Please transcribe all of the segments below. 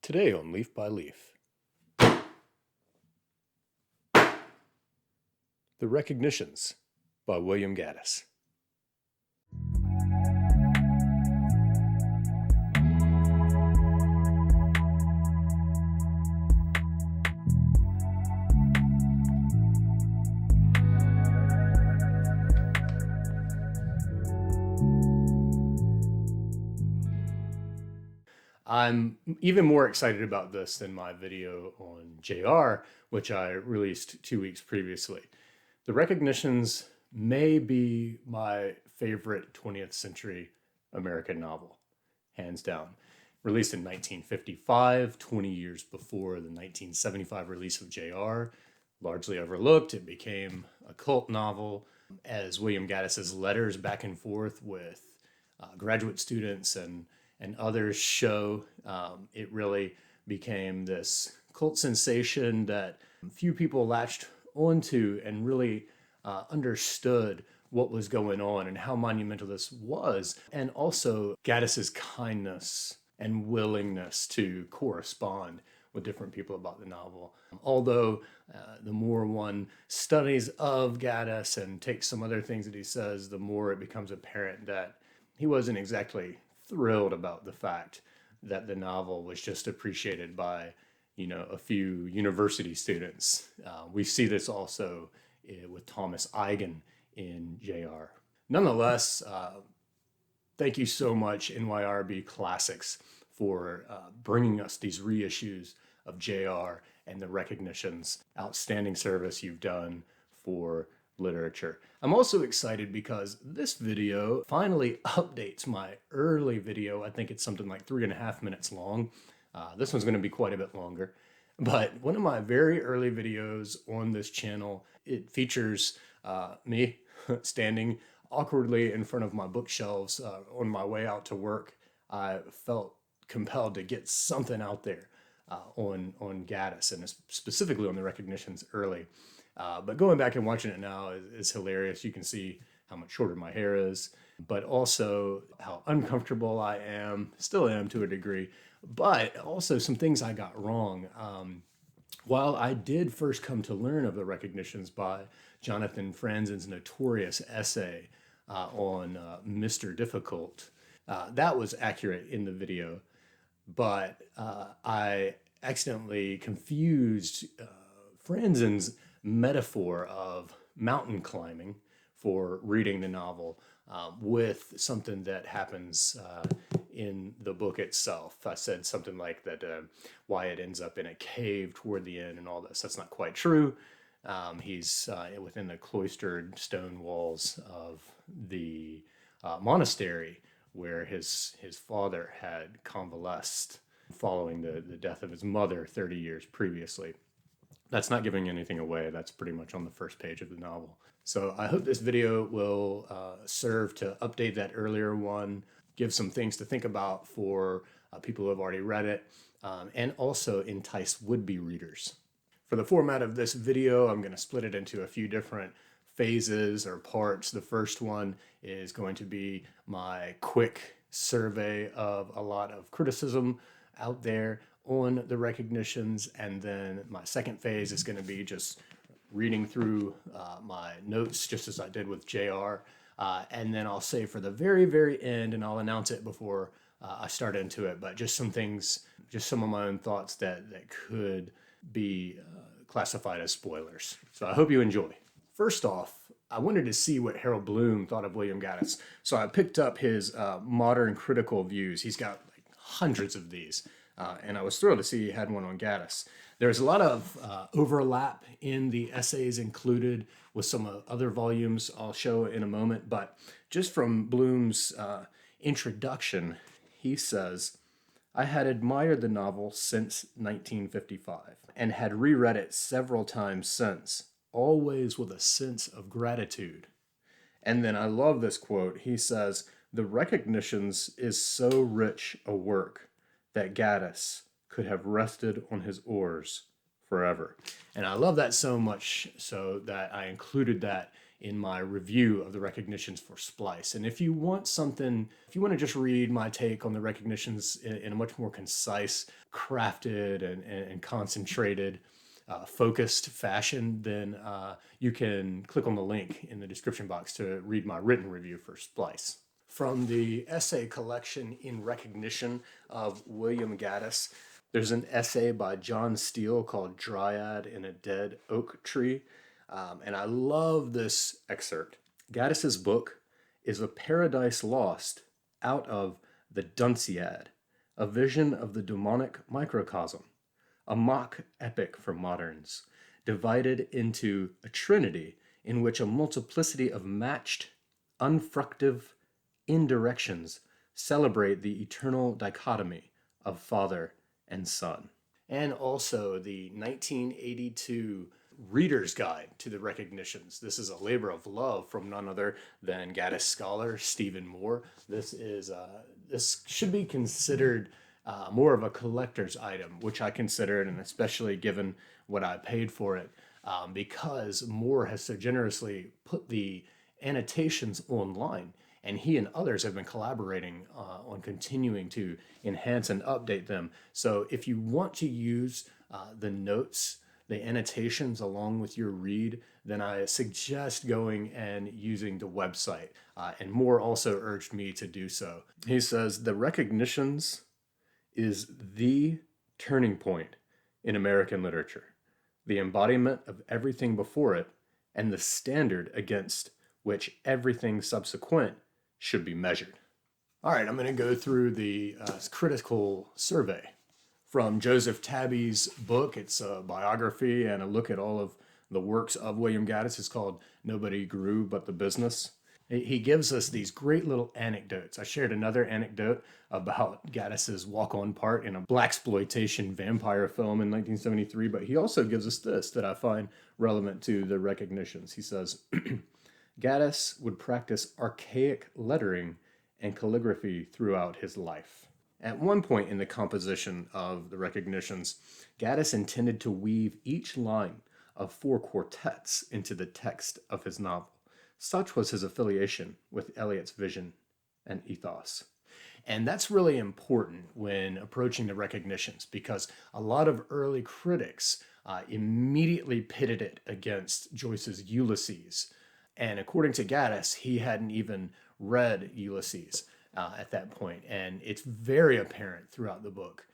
Today on Leaf by Leaf. The Recognitions by William Gaddis. I'm even more excited about this than my video on JR, which I released 2 weeks previously. The Recognitions may be my favorite 20th century American novel, hands down. Released in 1955, 20 years before the 1975 release of JR. Largely overlooked, it became a cult novel as William Gaddis's letters back and forth with graduate students and others show. It really became this cult sensation that few people latched onto and really understood what was going on and how monumental this was, and also Gaddis's kindness and willingness to correspond with different people about the novel. Although the more one studies of Gaddis and takes some other things that he says, the more it becomes apparent that he wasn't exactly thrilled about the fact that the novel was just appreciated by, a few university students. We see this also with Thomas Eigen in JR. Nonetheless, thank you so much, NYRB Classics, for bringing us these reissues of JR and the Recognitions. Outstanding service you've done for literature. I'm also excited because this video finally updates my early video. I think it's something like 3.5 minutes long. This one's going to be quite a bit longer. But one of my very early videos on this channel, it features me standing awkwardly in front of my bookshelves on my way out to work. I felt compelled to get something out there on Gaddis, and specifically on the Recognitions early. But going back and watching it now is hilarious. You can see how much shorter my hair is, but also how uncomfortable I am, still am to a degree, but also some things I got wrong. While I did first come to learn of the Recognitions by Jonathan Franzen's notorious essay on Mr. Difficult, that was accurate in the video, but I accidentally confused Franzen's metaphor of mountain climbing for reading the novel with something that happens in the book itself. I said something like that Wyatt ends up in a cave toward the end and all this. That's not quite true. He's within the cloistered stone walls of the monastery where his father had convalesced following the death of his mother 30 years previously. That's not giving anything away. That's pretty much on the first page of the novel. So I hope this video will serve to update that earlier one, give some things to think about for people who have already read it, and also entice would-be readers. For the format of this video, I'm going to split it into a few different phases or parts. The first one is going to be my quick survey of a lot of criticism out there on the Recognitions, and then my second phase is going to be just reading through my notes just as I did with JR, and then I'll say for the very, very end, and I'll announce it before I start into it, but just some things, just some of my own thoughts that could be classified as spoilers. So I hope you enjoy. First off, I wanted to see what Harold Bloom thought of William Gaddis, so I picked up his modern critical views. He's got like hundreds of these. And I was thrilled to see he had one on Gaddis. There's a lot of overlap in the essays included with some other volumes I'll show in a moment, but just from Bloom's introduction, he says, "I had admired the novel since 1955 and had reread it several times since, always with a sense of gratitude." And then I love this quote. He says, "The Recognitions is so rich a work that Gaddis could have rested on his oars forever." And I love that so much so that I included that in my review of the recognitions for Splice. And if you want to just read my take on the recognitions in a much more concise, crafted, and concentrated, focused fashion, then you can click on the link in the description box to read my written review for Splice. From the essay collection In Recognition of William Gaddis, there's an essay by John Steele called Dryad in a Dead Oak Tree. And I love this excerpt. Gaddis's book is a paradise lost out of the Dunciad, a vision of the demonic microcosm, a mock epic for moderns, divided into a trinity in which a multiplicity of matched, unfructive indirections celebrate the eternal dichotomy of Father and Son. And also the 1982 Reader's Guide to the Recognitions. This is a labor of love from none other than Gaddis scholar Stephen Moore. This should be considered more of a collector's item, which I considered, and especially given what I paid for it, because Moore has so generously put the annotations online, and he and others have been collaborating on continuing to enhance and update them. So if you want to use the notes, the annotations along with your read, then I suggest going and using the website. And Moore also urged me to do so. He says, the Recognitions is the turning point in American literature, the embodiment of everything before it, and the standard against which everything subsequent should be measured. All right, I'm going to go through the critical survey from Joseph Tabbi's book. It's a biography and a look at all of the works of William Gaddis. It's called Nobody Grew But the Business. He gives us these great little anecdotes. I shared another anecdote about Gaddis's walk-on part in a blaxploitation vampire film in 1973, but he also gives us this that I find relevant to the recognitions. He says, Gaddis would practice archaic lettering and calligraphy throughout his life. At one point in the composition of the recognitions, Gaddis intended to weave each line of 4 quartets into the text of his novel. Such was his affiliation with Eliot's vision and ethos. And that's really important when approaching the recognitions, because a lot of early critics immediately pitted it against Joyce's Ulysses. And according to Gaddis, he hadn't even read Ulysses at that point. And it's very apparent throughout the book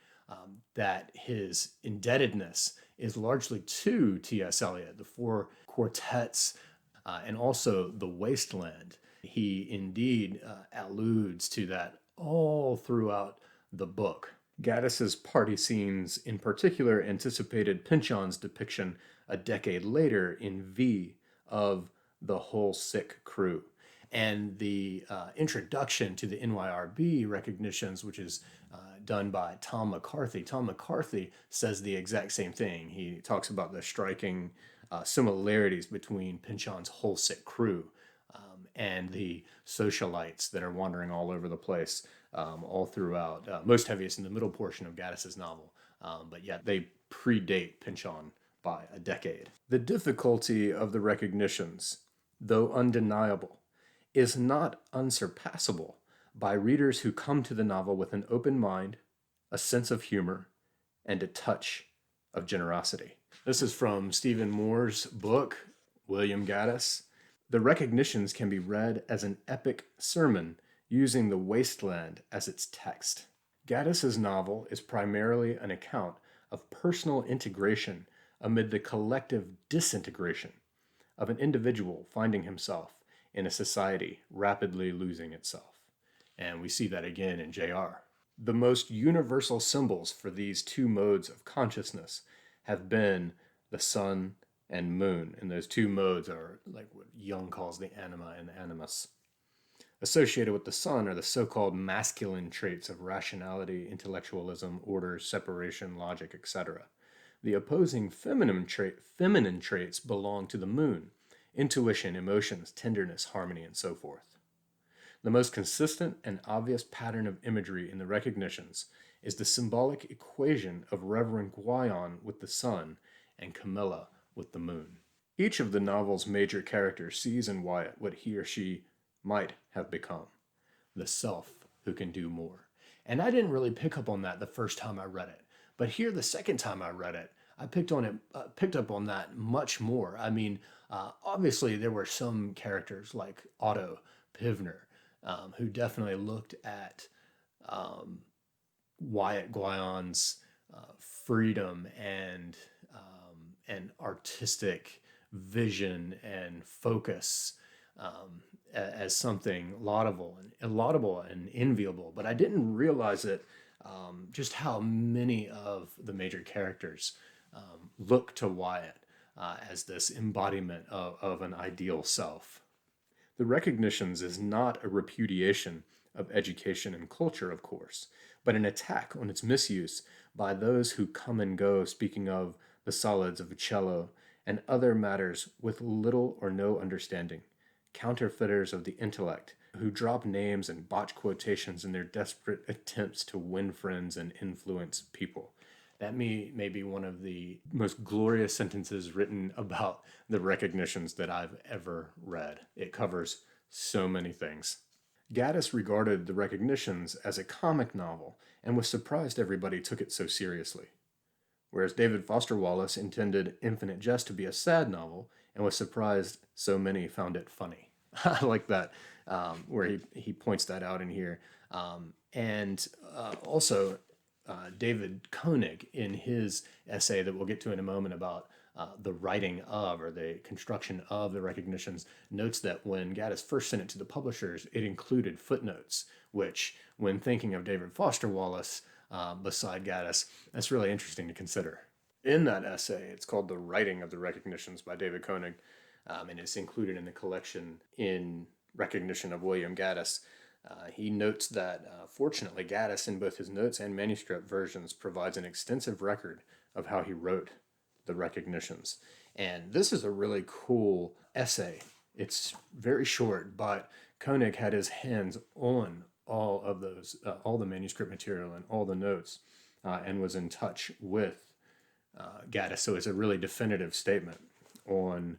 that his indebtedness is largely to T.S. Eliot, the 4 quartets, and also the wasteland. He indeed alludes to that all throughout the book. Gaddis's party scenes in particular anticipated Pynchon's depiction a decade later in V of the whole sick crew. And the introduction to the NYRB recognitions, which is done by Tom McCarthy. Tom McCarthy says the exact same thing. He talks about the striking similarities between Pynchon's whole sick crew and the socialites that are wandering all over the place all throughout, most heaviest in the middle portion of Gaddis's novel. But yet they predate Pynchon by a decade. The difficulty of the recognitions, though undeniable, is not unsurpassable by readers who come to the novel with an open mind, a sense of humor, and a touch of generosity. This is from Stephen Moore's book, William Gaddis. The recognitions can be read as an epic sermon using the wasteland as its text. Gaddis's novel is primarily an account of personal integration amid the collective disintegration of an individual finding himself in a society rapidly losing itself. And we see that again in J.R. The most universal symbols for these 2 modes of consciousness have been the sun and moon. And those 2 modes are like what Jung calls the anima and animus. Associated with the sun are the so-called masculine traits of rationality, intellectualism, order, separation, logic, etc. The opposing feminine traits belong to the moon: intuition, emotions, tenderness, harmony, and so forth. The most consistent and obvious pattern of imagery in the recognitions is the symbolic equation of Reverend Guyon with the sun and Camilla with the moon. Each of the novel's major characters sees in Wyatt what he or she might have become, the self who can do more. And I didn't really pick up on that the first time I read it, but here the second time I read it, I picked up on that much more. I mean, obviously there were some characters like Otto Pivner, who definitely looked at Wyatt Guyon's freedom and artistic vision and focus as something laudable and enviable. But I didn't realize it just how many of the major characters look to Wyatt as this embodiment of an ideal self. The Recognitions is not a repudiation of education and culture, of course, but an attack on its misuse by those who come and go, speaking of the solids of a cello and other matters with little or no understanding, counterfeiters of the intellect who drop names and botch quotations in their desperate attempts to win friends and influence people. That may be one of the most glorious sentences written about the Recognitions that I've ever read. It covers so many things. Gaddis regarded the Recognitions as a comic novel and was surprised everybody took it so seriously, whereas David Foster Wallace intended Infinite Jest to be a sad novel and was surprised so many found it funny. I like that, where he points that out in here. And also, David Koenig, in his essay that we'll get to in a moment about the writing of or the construction of the Recognitions, notes that when Gaddis first sent it to the publishers, it included footnotes, which, when thinking of David Foster Wallace beside Gaddis, that's really interesting to consider. In that essay, it's called The Writing of the Recognitions by David Koenig, and it's included in the collection in recognition of William Gaddis. He notes that, fortunately, Gaddis, in both his notes and manuscript versions, provides an extensive record of how he wrote the Recognitions. And this is a really cool essay. It's very short, but Koenig had his hands on all of those, all the manuscript material and all the notes, and was in touch with Gaddis. So it's a really definitive statement on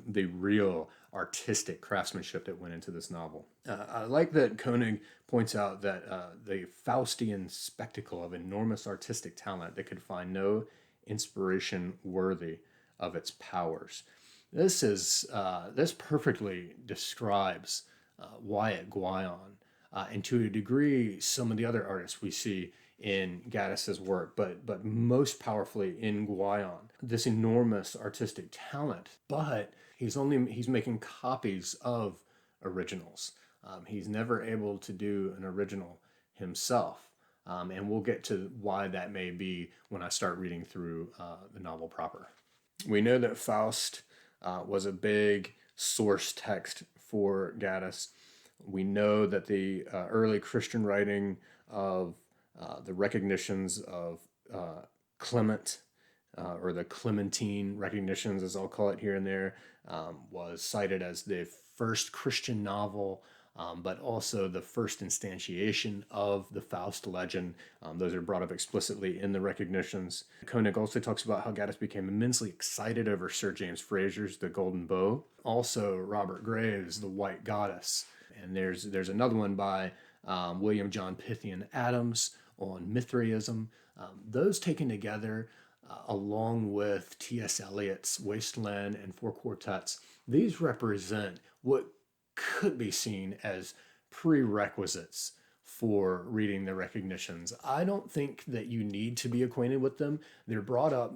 the real artistic craftsmanship that went into this novel. I like that Koenig points out that the Faustian spectacle of enormous artistic talent that could find no inspiration worthy of its powers. This perfectly describes Wyatt Guyon, and to a degree, some of the other artists we see in Gaddis's work, but most powerfully in Guyon. This enormous artistic talent, but he's making copies of originals. He's never able to do an original himself, and we'll get to why that may be when I start reading through the novel proper. We know that Faust was a big source text for Gaddis. We know that the early Christian writing of the Recognitions of Clement, or the Clementine Recognitions, as I'll call it here and there, was cited as the first Christian novel, but also the first instantiation of the Faust legend. Those are brought up explicitly in the Recognitions. Koenig also talks about how Gaddis became immensely excited over Sir James Frazer's The Golden Bow. Also, Robert Graves' The White Goddess. And there's another one by William John Pythian Adams on Mithraism. Those taken together, along with T.S. Eliot's Wasteland and Four Quartets, these represent what could be seen as prerequisites for reading the Recognitions. I don't think that you need to be acquainted with them. They're brought up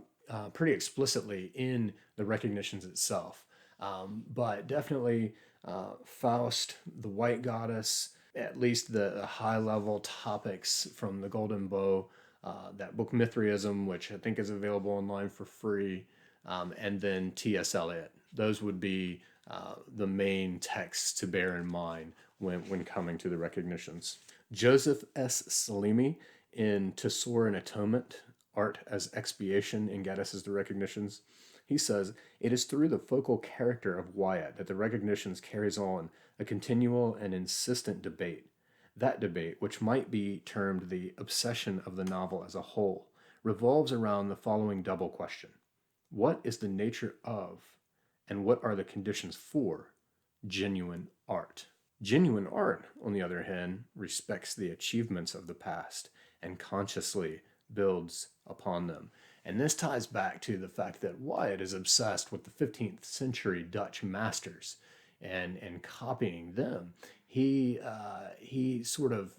pretty explicitly in the Recognitions itself. But definitely Faust, the White Goddess, at least the high-level topics from the Golden Bow, that book Mithraism, which I think is available online for free, and then T.S. Eliot. Those would be the main texts to bear in mind when coming to the Recognitions. Joseph S. Salimi in To Soar in Atonement, Art as Expiation in Gaddis's The Recognitions. He says, "It is through the focal character of Wyatt that the Recognitions carries on a continual and insistent debate. That debate, which might be termed the obsession of the novel as a whole, revolves around the following double question. What is the nature of And what are the conditions for genuine art? Genuine art, on the other hand, respects the achievements of the past and consciously builds upon them. And this ties back to the fact that Wyatt is obsessed with the 15th century Dutch masters and copying them. He sort of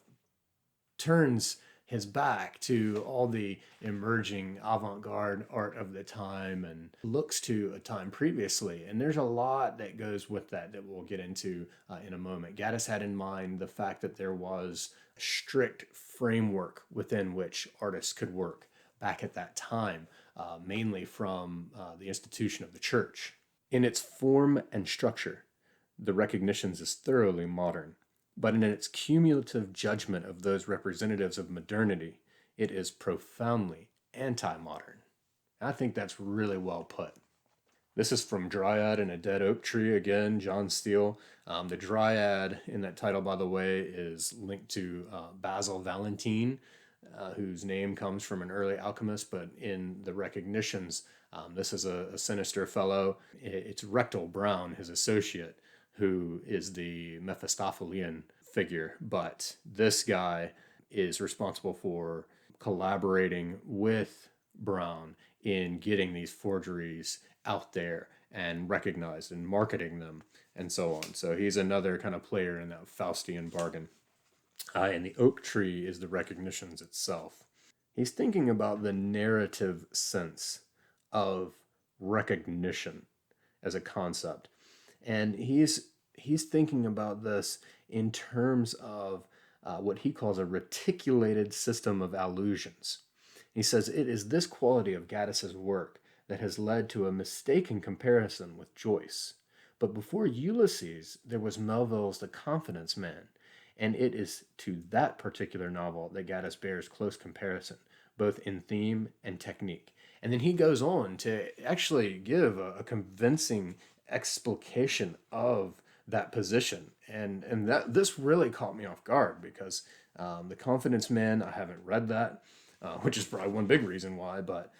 turns his back to all the emerging avant-garde art of the time and looks to a time previously. And there's a lot that goes with that we'll get into in a moment. Gaddis had in mind the fact that there was a strict framework within which artists could work back at that time, mainly from the institution of the church. In its form and structure, the Recognitions is thoroughly modern. But in its cumulative judgment of those representatives of modernity, it is profoundly anti-modern. I think that's really well put. This is from Dryad and a Dead Oak Tree, again, John Steele. The Dryad in that title, by the way, is linked to Basil Valentine, whose name comes from an early alchemist, but in the Recognitions, this is a sinister fellow. It's Rectal Brown, his associate, who is the Mephistophelian figure, but this guy is responsible for collaborating with Brown in getting these forgeries out there and recognized and marketing them and so on. So he's another kind of player in that Faustian bargain. And the oak tree is the Recognitions itself. He's thinking about the narrative sense of recognition as a concept. And he's thinking about this in terms of what he calls a reticulated system of allusions. He says it is this quality of Gaddis's work that has led to a mistaken comparison with Joyce. But before Ulysses, there was Melville's The Confidence Man, and it is to that particular novel that Gaddis bears close comparison, both in theme and technique. And then he goes on to actually give a convincing explication of that position, and that this really caught me off guard because The Confidence Man, I haven't read that, which is probably one big reason why, but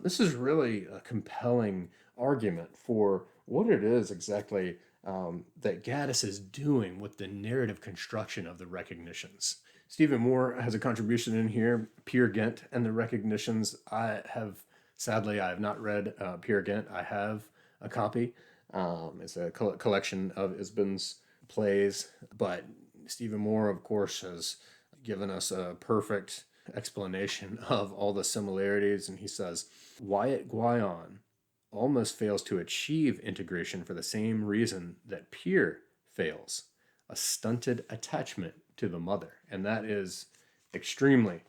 this is really a compelling argument for what it is exactly that Gaddis is doing with the narrative construction of the Recognitions. Stephen Moore has a contribution in here, Peer Gynt and the Recognitions. Sadly, I have not read Peer Gynt. I have a copy. It's a collection of Ibsen's plays, but Stephen Moore, of course, has given us a perfect explanation of all the similarities, and he says, Wyatt Guyon almost fails to achieve integration for the same reason that Peer fails, a stunted attachment to the mother. And that is extremely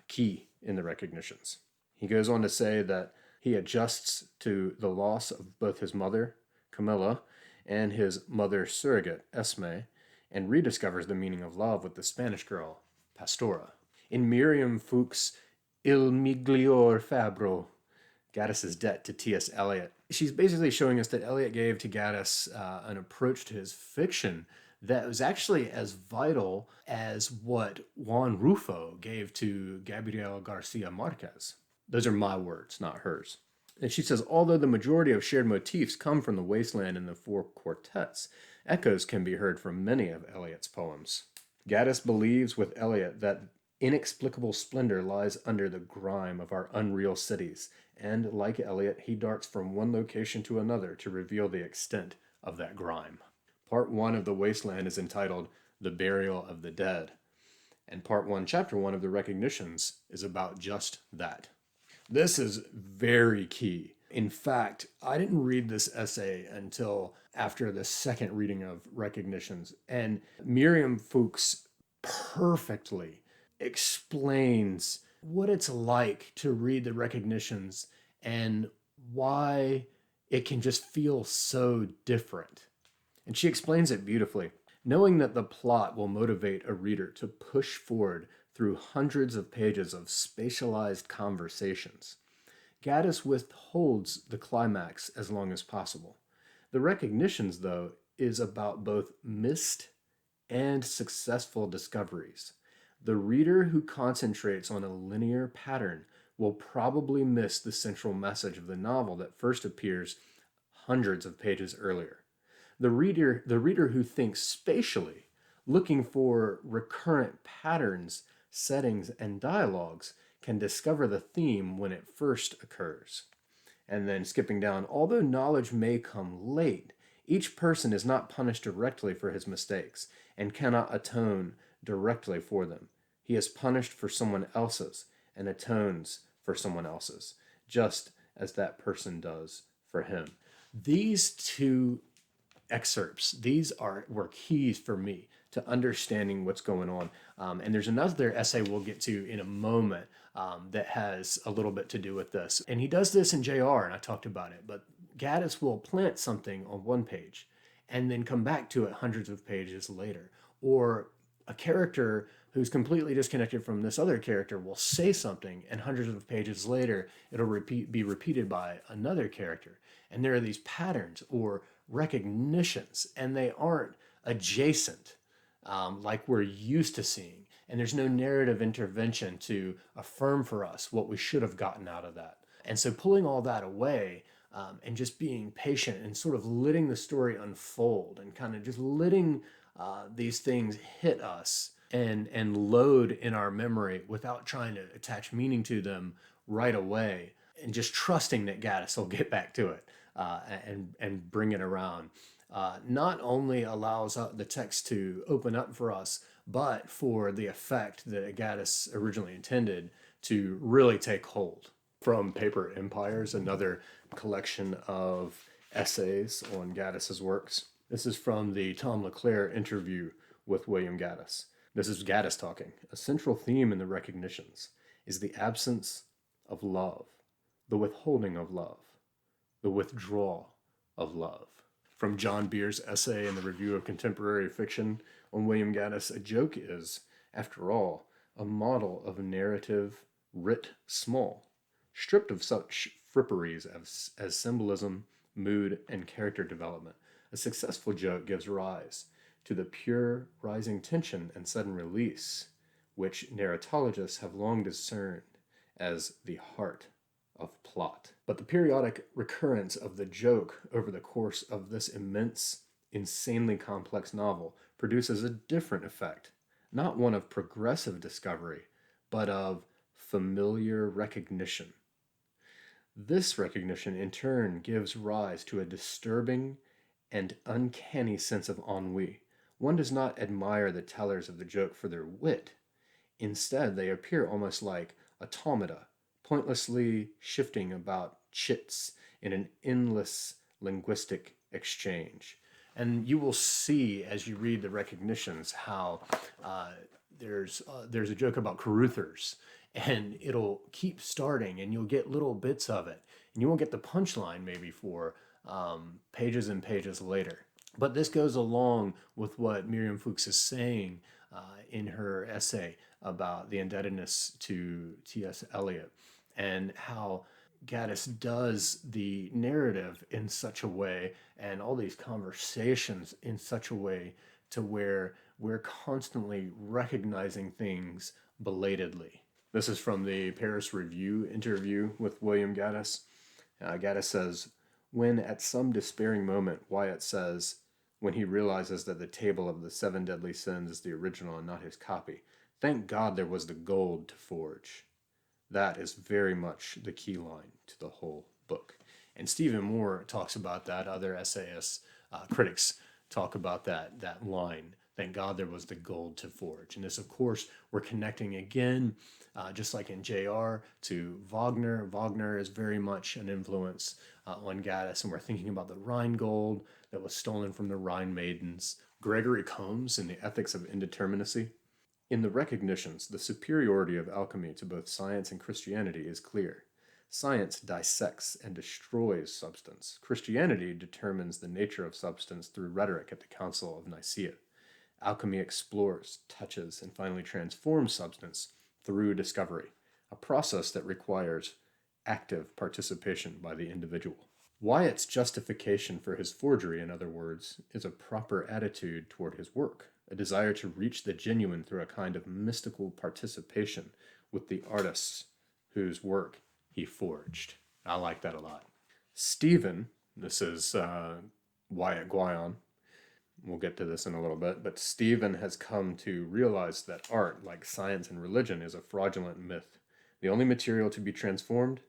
key in the Recognitions. He goes on to say that he adjusts to the loss of both his mother, Camilla, and his mother surrogate, Esme, and rediscovers the meaning of love with the Spanish girl, Pastora. In Miriam Fuchs' Il Miglior Fabbro, Gaddis's debt to T.S. Eliot, she's basically showing us that Eliot gave to Gaddis an approach to his fiction that was actually as vital as what Juan Rulfo gave to Gabriel Garcia Marquez. Those are my words, not hers. And she says, although the majority of shared motifs come from the wasteland and the four quartets, echoes can be heard from many of Eliot's poems. Gaddis believes with Eliot that inexplicable splendor lies under the grime of our unreal cities, and like Eliot, he darts from one location to another to reveal the extent of that grime. Part 1 of The Wasteland is entitled The Burial of the Dead, and Part 1, Chapter 1 of The Recognitions is about just that. This is very key. In fact, I didn't read this essay until after the second reading of Recognitions, and Miriam Fuchs perfectly explains what it's like to read the Recognitions and why it can just feel so different. And she explains it beautifully. Knowing that the plot will motivate a reader to push forward through hundreds of pages of spatialized conversations, Gaddis withholds the climax as long as possible. The Recognitions, though, is about both missed and successful discoveries. The reader who concentrates on a linear pattern will probably miss the central message of the novel that first appears hundreds of pages earlier. The reader who thinks spatially, looking for recurrent patterns, settings, and dialogues, can discover the theme when it first occurs. And then skipping down, although knowledge may come late, each person is not punished directly for his mistakes and cannot atone directly for them. He is punished for someone else's and atones for someone else's, just as that person does for him. These two excerpts, were keys for me to understanding what's going on. And there's another essay we'll get to in a moment that has a little bit to do with this. And he does this in JR, and I talked about it, but Gaddis will plant something on one page and then come back to it hundreds of pages later. Or a character who's completely disconnected from this other character will say something, and hundreds of pages later, it'll be repeated by another character. And there are these patterns or recognitions, and they aren't adjacent like we're used to seeing. And there's no narrative intervention to affirm for us what we should have gotten out of that. And so pulling all that away and just being patient and sort of letting the story unfold and kind of just letting these things hit us and load in our memory without trying to attach meaning to them right away, and just trusting that Gaddis will get back to it and bring it around. Not only allows the text to open up for us, but for the effect that Gaddis originally intended to really take hold. From Paper Empires, another collection of essays on Gaddis's works. This is from the Tom LeClaire interview with William Gaddis. This is Gaddis talking. A central theme in the recognitions is the absence of love, the withholding of love, the withdrawal of love. From John Beer's essay in the Review of Contemporary Fiction on William Gaddis, a joke is, after all, a model of a narrative writ small, stripped of such fripperies as symbolism, mood, and character development. A successful joke gives rise to the pure rising tension and sudden release, which narratologists have long discerned as the heart of plot. But the periodic recurrence of the joke over the course of this immense, insanely complex novel produces a different effect, not one of progressive discovery, but of familiar recognition. This recognition, in turn, gives rise to a disturbing and uncanny sense of ennui. One does not admire the tellers of the joke for their wit. Instead, they appear almost like automata, pointlessly shifting about chits in an endless linguistic exchange. And you will see as you read the recognitions how there's a joke about Caruthers, and it'll keep starting, and you'll get little bits of it, and you won't get the punchline maybe for pages and pages later. But this goes along with what Miriam Fuchs is saying in her essay about the indebtedness to T.S. Eliot, and how Gaddis does the narrative in such a way and all these conversations in such a way to where we're constantly recognizing things belatedly. This is from the Paris Review interview with William Gaddis. Gaddis says, when at some despairing moment, Wyatt says, when he realizes that the table of the 7 deadly sins is the original and not his copy, thank God there was the gold to forge. That is very much the key line to the whole book. And Stephen Moore talks about that. Other essayists, critics talk about that line. Thank God there was the gold to forge. And this, of course, we're connecting again, just like in JR, to Wagner. Wagner is very much an influence on Gaddis, and we're thinking about the Rhine gold that was stolen from the Rhine maidens. Gregory Comnes in the Ethics of Indeterminacy. In the recognitions, the superiority of alchemy to both science and Christianity is clear. Science dissects and destroys substance. Christianity determines the nature of substance through rhetoric at the Council of Nicaea. Alchemy explores, touches, and finally transforms substance through discovery, a process that requires active participation by the individual. Wyatt's justification for his forgery, in other words, is a proper attitude toward his work, a desire to reach the genuine through a kind of mystical participation with the artists whose work he forged. I like that a lot. Stephen, This is Wyatt Guyon. We'll get to this in a little bit, but Stephen has come to realize that art, like science and religion, is a fraudulent myth. The only material to be transformed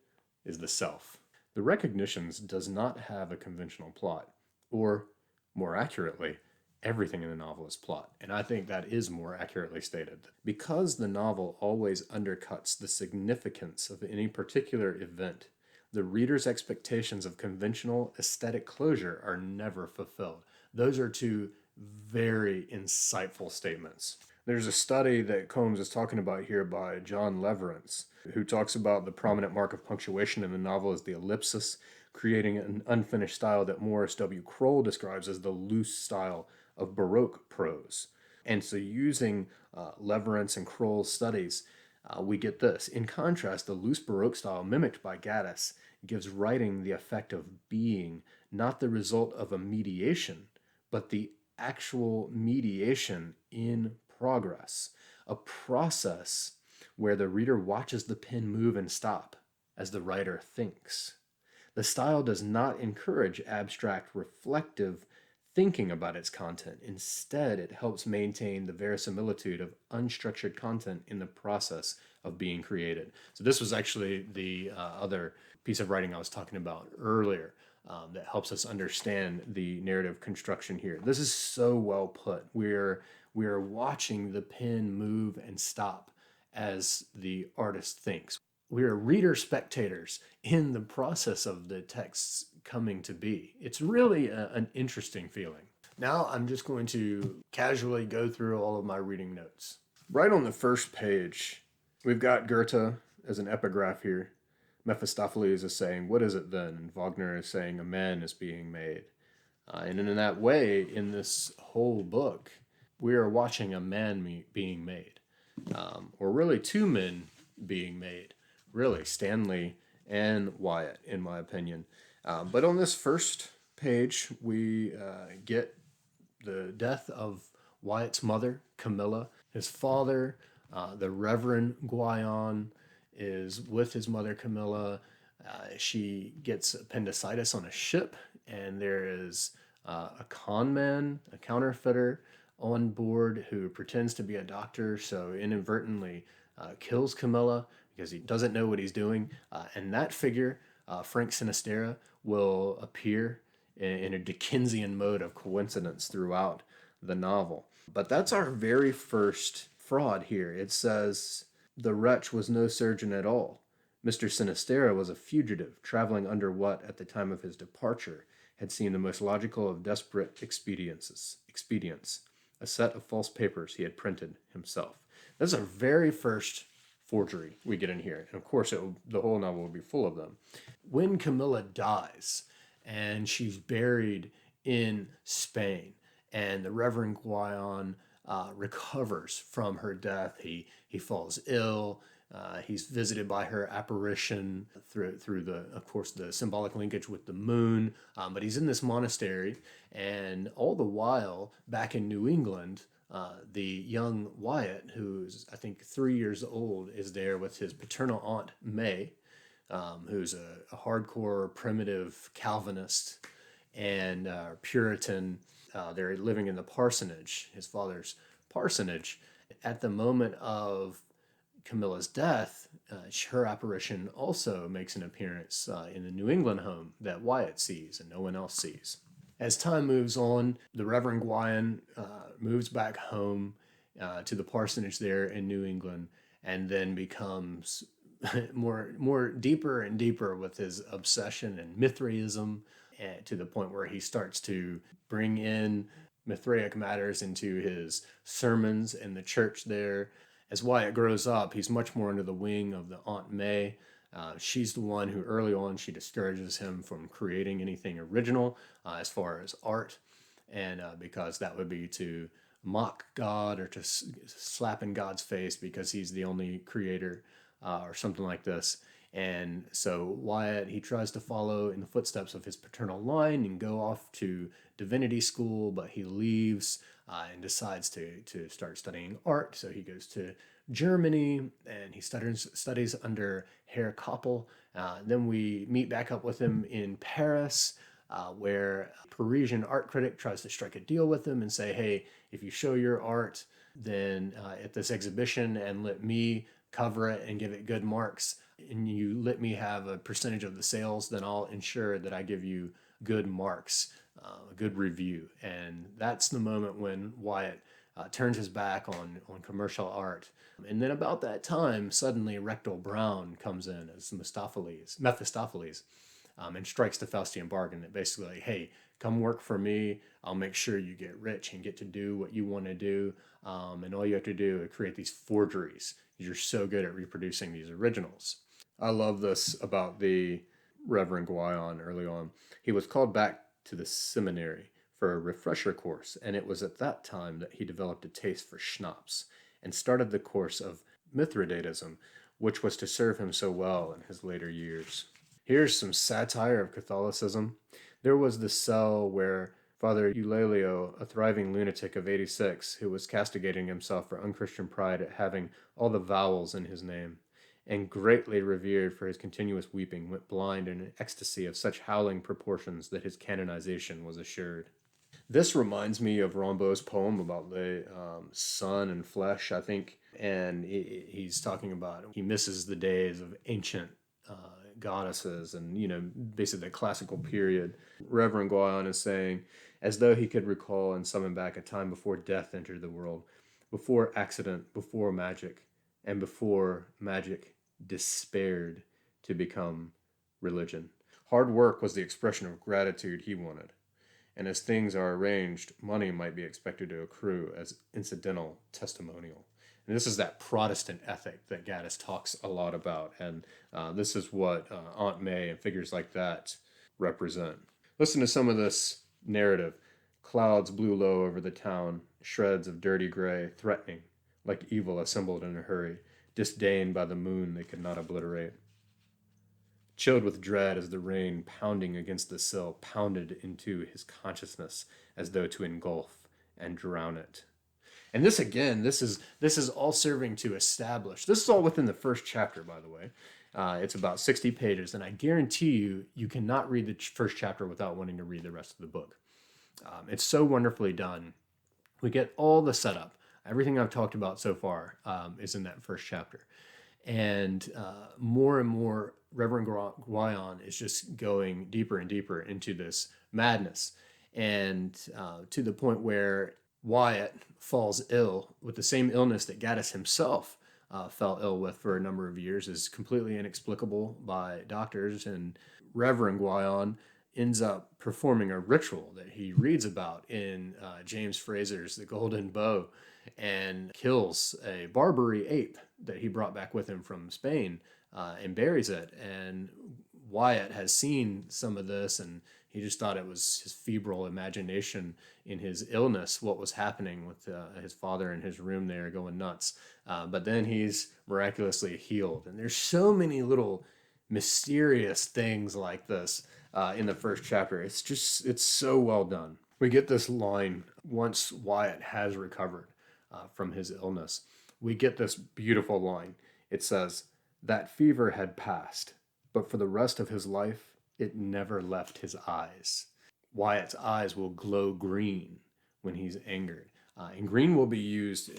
is the self. The Recognitions does not have a conventional plot, or, more accurately, everything in the novel is plot, and I think that is more accurately stated. Because the novel always undercuts the significance of any particular event, the reader's expectations of conventional aesthetic closure are never fulfilled. Those are two very insightful statements. There's a study that Comnes is talking about here by John Leverance, who talks about the prominent mark of punctuation in the novel is the ellipsis, creating an unfinished style that Morris W. Kroll describes as the loose style of Baroque prose. And so using Leverance and Kroll's studies, we get this. In contrast, the loose Baroque style mimicked by Gaddis gives writing the effect of being, not the result of a mediation, but the actual mediation in progress, a process where the reader watches the pen move and stop as the writer thinks. The style does not encourage abstract, reflective thinking about its content. Instead, it helps maintain the verisimilitude of unstructured content in the process of being created. So this was actually the other piece of writing I was talking about earlier that helps us understand the narrative construction here. This is so well put. We're watching the pen move and stop as the artist thinks. We are reader spectators in the process of the text's coming to be. It's really an interesting feeling. Now I'm just going to casually go through all of my reading notes. Right on the first page, we've got Goethe as an epigraph here. Mephistopheles is saying, "What is it then?" And Wagner is saying, "A man is being made." And in that way, in this whole book, we are watching a man being made, or really two men being made. Really, Stanley and Wyatt, in my opinion. But on this first page, we get the death of Wyatt's mother, Camilla. His father, the Reverend Guyon, is with his mother, Camilla. She gets appendicitis on a ship, and there is a con man, a counterfeiter, on board who pretends to be a doctor, so inadvertently kills Camilla because he doesn't know what he's doing. And that figure, Frank Sinistera, will appear in a Dickensian mode of coincidence throughout the novel. But that's our very first fraud here. It says, "The wretch was no surgeon at all. Mr. Sinistera was a fugitive, traveling under what, at the time of his departure, had seemed the most logical of desperate expedients, a set of false papers he had printed himself." That's our very first forgery we get in here. And of course, the whole novel will be full of them. When Camilla dies and she's buried in Spain, and the Reverend Guyon recovers from her death, he falls ill. He's visited by her apparition through the, of course, the symbolic linkage with the moon. But he's in this monastery, and all the while, back in New England, the young Wyatt, who's I think 3 years old, is there with his paternal aunt May, who's a hardcore primitive Calvinist and Puritan. They're living in the parsonage, his father's parsonage. At the moment of Camilla's death, her apparition also makes an appearance in the New England home that Wyatt sees and no one else sees. As time moves on, the Reverend Guyon moves back home to the parsonage there in New England, and then becomes more deeper and deeper with his obsession and Mithraism, to the point where he starts to bring in Mithraic matters into his sermons in the church there. As Wyatt grows up, he's much more under the wing of the Aunt May. She's the one who early on she discourages him from creating anything original as far as art, and because that would be to mock God or to slap in God's face because he's the only creator or something like this. And so Wyatt, he tries to follow in the footsteps of his paternal line and go off to divinity school, but he leaves and decides to start studying art. So he goes to Germany and he studies under Herr Koppel. Then we meet back up with him in Paris. where a Parisian art critic tries to strike a deal with him and say, hey, if you show your art then at this exhibition and let me cover it and give it good marks, and you let me have a percentage of the sales, then I'll ensure that I give you good marks, a good review. And that's the moment when Wyatt turns his back on commercial art. And then about that time, suddenly Rectal Brown comes in as Mephistopheles, and strikes the Faustian bargain that basically, hey, come work for me. I'll make sure you get rich and get to do what you want to do. And all you have to do is create these forgeries. You're so good at reproducing these originals. I love this about the Reverend Guyon early on. He was called back to the seminary for a refresher course, and it was at that time that he developed a taste for schnapps and started the course of Mithridatism, which was to serve him so well in his later years. Here's some satire of Catholicism. There was the cell where Father Eulalia, a thriving lunatic of 86, who was castigating himself for unchristian pride at having all the vowels in his name, and greatly revered for his continuous weeping, went blind in an ecstasy of such howling proportions that his canonization was assured. This reminds me of Rimbaud's poem about the sun and flesh, I think, and he's talking about he misses the days of ancient goddesses and, basically the classical period. Reverend Guyon is saying, as though he could recall and summon back a time before death entered the world, before accident, before magic, and before magic despaired to become religion. Hard work was the expression of gratitude he wanted, and as things are arranged, money might be expected to accrue as incidental testimonial. And this is that Protestant ethic that Gaddis talks a lot about, and this is what Aunt May and figures like that represent. Listen to some of this narrative. Clouds blew low over the town, shreds of dirty gray, threatening, like evil assembled in a hurry, disdained by the moon they could not obliterate. Chilled with dread as the rain pounding against the sill pounded into his consciousness as though to engulf and drown it. And this again, this is all serving to establish. This is all within the first chapter, by the way. It's about 60 pages, and I guarantee you cannot read the first chapter without wanting to read the rest of the book. It's so wonderfully done. We get all the setup. Everything I've talked about so far is in that first chapter. And more and more, Reverend Guyon is just going deeper and deeper into this madness. And to the point where Wyatt falls ill with the same illness that Gaddis himself fell ill with for a number of years, is completely inexplicable by doctors. And Reverend Guyon ends up performing a ritual that he reads about in James Fraser's The Golden Bow, and kills a Barbary ape that he brought back with him from Spain and buries it. And Wyatt has seen some of this, and he just thought it was his febrile imagination in his illness, what was happening with his father in his room there going nuts. But then he's miraculously healed. And there's so many little mysterious things like this in the first chapter. It's so well done. We get this line once Wyatt has recovered from his illness. We get this beautiful line. It says, "That fever had passed, but for the rest of his life, it never left his eyes." Wyatt's eyes will glow green when he's angered. And green will be used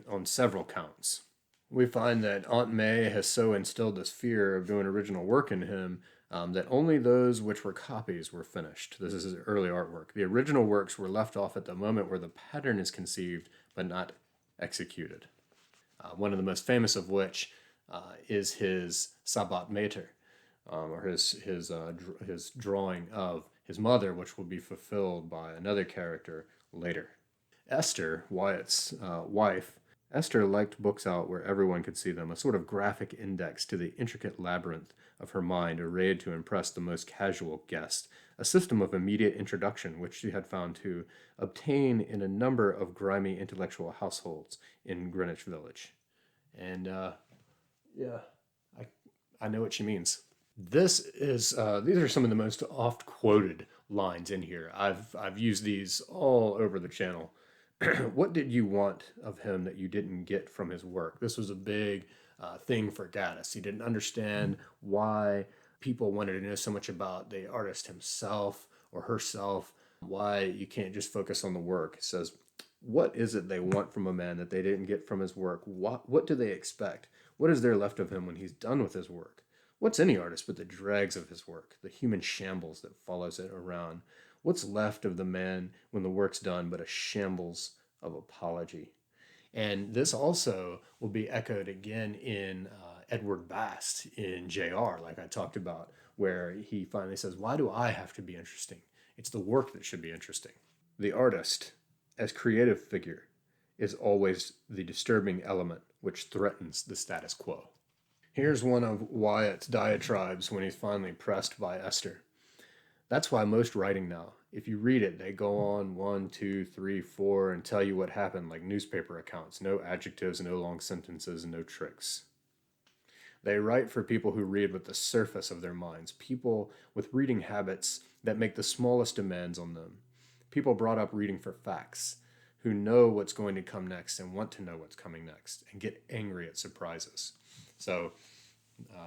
on several counts. We find that Aunt May has so instilled this fear of doing original work in him that only those which were copies were finished. This is his early artwork. The original works were left off at the moment where the pattern is conceived but not executed. One of the most famous of which is his Sabbat Mater, or his drawing of his mother, which will be fulfilled by another character later. Esther, Wyatt's wife, Esther liked books out where everyone could see them, a sort of graphic index to the intricate labyrinth of her mind, arrayed to impress the most casual guest, a system of immediate introduction which she had found to obtain in a number of grimy intellectual households in Greenwich Village. And I know what she means. These are some of the most oft quoted lines in here. I've used these all over the channel. What did you want of him that you didn't get from his work? This was a big thing for Gaddis. He didn't understand why people wanted to know so much about the artist himself or herself, why you can't just focus on the work. It says, what is it they want from a man that they didn't get from his work? What do they expect? What is there left of him when he's done with his work? What's any artist but the dregs of his work, the human shambles that follows it around? What's left of the man when the work's done but a shambles of apology? And this also will be echoed again in Edward Bast in JR, like I talked about, where he finally says, why do I have to be interesting? It's the work that should be interesting. The artist, as creative figure, is always the disturbing element which threatens the status quo. Here's one of Wyatt's diatribes when he's finally pressed by Esther. That's why most writing now, if you read it, they go on 1, 2, 3, 4 and tell you what happened like newspaper accounts. No adjectives, no long sentences, no tricks. They write for people who read with the surface of their minds, people with reading habits that make the smallest demands on them, people brought up reading for facts, who know what's going to come next and want to know what's coming next and get angry at surprises. So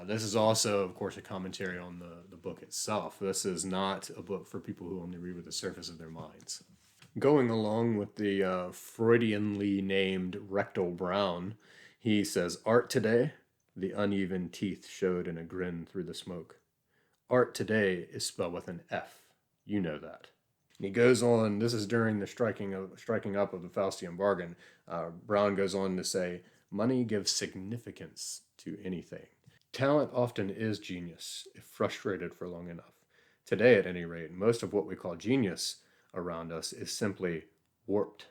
this is also, of course, a commentary on the book itself. This is not a book for people who only read with the surface of their minds. Going along with the Freudianly named Rectal Brown, he says, art today, the uneven teeth showed in a grin through the smoke. Art today is spelled with an F. You know that. And he goes on, this is during the striking up of the Faustian bargain. Brown goes on to say, money gives significance to anything. Talent often is genius, if frustrated for long enough. Today, at any rate, most of what we call genius around us is simply warped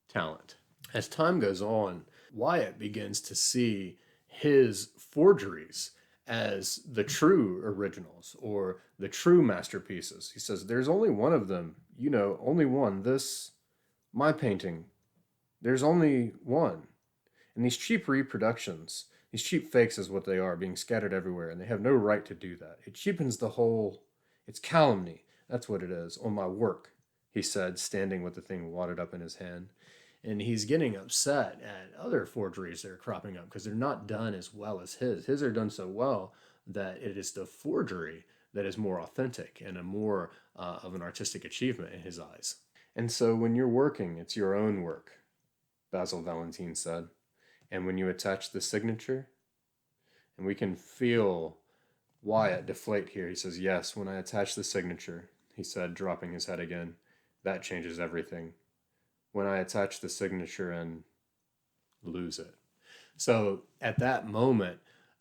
talent. As time goes on, Wyatt begins to see his forgeries as the true originals or the true masterpieces. He says, there's only one of them, only one. My painting, there's only one. And these cheap reproductions, these cheap fakes is what they are, being scattered everywhere, and they have no right to do that. It cheapens the whole, it's calumny. That's what it is, on my work, he said, standing with the thing wadded up in his hand. And he's getting upset at other forgeries that are cropping up because they're not done as well as his. His are done so well that it is the forgery that is more authentic and a more of an artistic achievement in his eyes. And so when you're working, it's your own work, Basil Valentine said. And when you attach the signature, and we can feel Wyatt deflate here. He says, yes, when I attach the signature, he said, dropping his head again, that changes everything. When I attach the signature and lose it. So at that moment,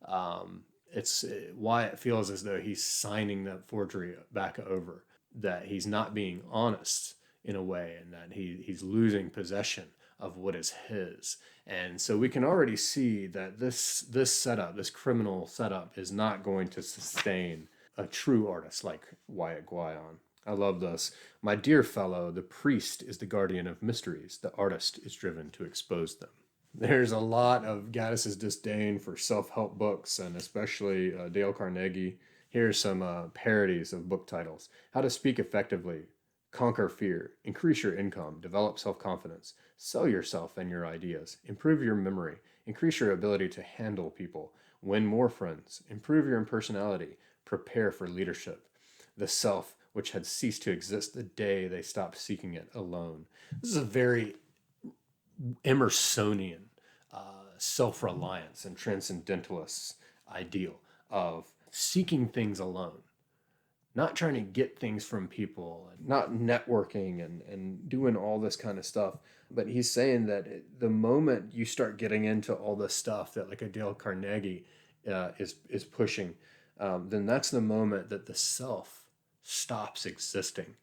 Wyatt feels as though he's signing that forgery back over, that he's not being honest in a way, and that he's losing possession of what is his. And so we can already see that this setup, this criminal setup, is not going to sustain a true artist like Wyatt Guyon. I love this. My dear fellow, the priest is the guardian of mysteries. The artist is driven to expose them. There's a lot of Gaddis's disdain for self-help books, and especially Dale Carnegie. Here's some parodies of book titles. How to Speak Effectively, Conquer Fear, Increase Your Income, Develop Self-Confidence, Sell Yourself and Your Ideas, Improve Your Memory, Increase Your Ability to Handle People, Win More Friends, Improve Your Impersonality, Prepare for Leadership, The Self which had ceased to exist the day they stopped seeking it alone. This is a very Emersonian self-reliance and transcendentalist ideal of seeking things alone, not trying to get things from people, and not networking and doing all this kind of stuff. But he's saying that the moment you start getting into all this stuff that like a Dale Carnegie is pushing, then that's the moment that the self stops existing.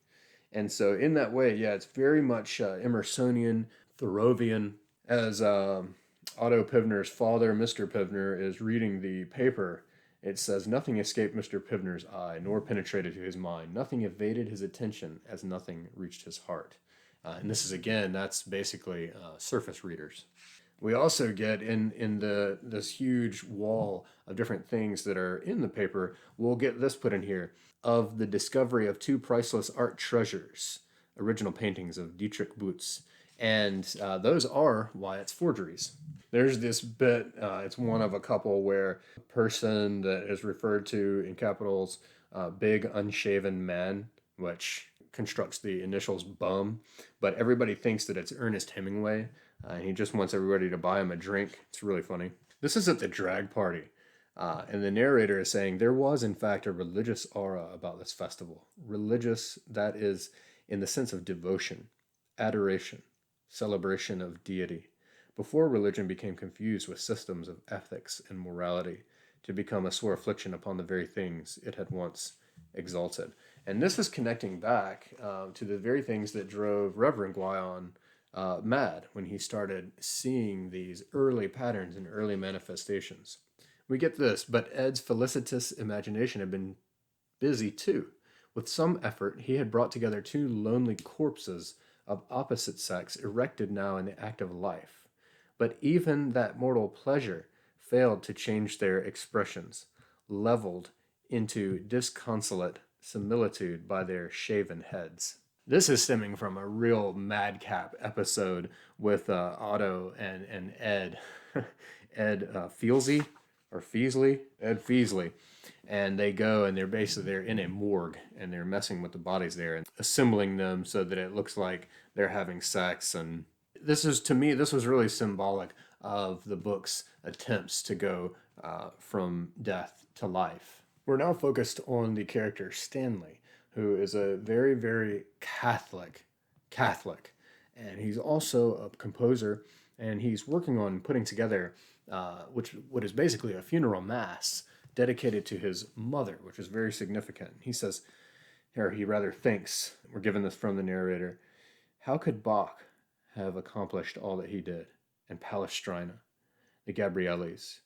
And so in that way, yeah, it's very much Emersonian, Thoreauvian. As Otto Pivner's father, Mr. Pivner, is reading the paper, it says, nothing escaped Mr. Pivner's eye, nor penetrated to his mind. Nothing evaded his attention, as nothing reached his heart. And this is, again, that's basically surface readers. We also get in this huge wall of different things that are in the paper, we'll get this put in here, of the discovery of 2 priceless art treasures, original paintings of Dietrich Boots. And those are Wyatt's forgeries. There's this bit, it's one of a couple where a person that is referred to in capitals, big unshaven man, which constructs the initials bum, but everybody thinks that it's Ernest Hemingway, and he just wants everybody to buy him a drink. It's really funny. This is at the drag party. And the narrator is saying there was, in fact, a religious aura about this festival. Religious, that is, in the sense of devotion, adoration, celebration of deity, before religion became confused with systems of ethics and morality, to become a sore affliction upon the very things it had once exalted. And this is connecting back to the very things that drove Reverend Guyon mad when he started seeing these early patterns and early manifestations. We get this, but Ed's felicitous imagination had been busy too. With some effort, he had brought together two lonely corpses of opposite sex erected now in the active life. But even that mortal pleasure failed to change their expressions, leveled into disconsolate similitude by their shaven heads. This is stemming from a real madcap episode with Otto and Ed. Ed Feasley, Ed Feasley. And they go and they're in a morgue and they're messing with the bodies there and assembling them so that it looks like they're having sex. And to me, this was really symbolic of the book's attempts to go from death to life. We're now focused on the character Stanley, who is a very, very Catholic, and he's also a composer, and he's working on putting together what is basically a funeral mass dedicated to his mother, which is very significant. He says, or he rather thinks, we're given this from the narrator, how could Bach have accomplished all that he did, and Palestrina, the Gabriellis,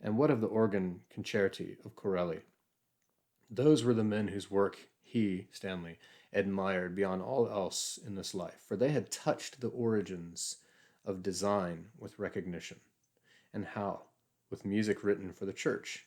and what of the organ concerti of Corelli? Those were the men whose work he, Stanley, admired beyond all else in this life, for they had touched the origins of design with recognition. And how? With music written for the church.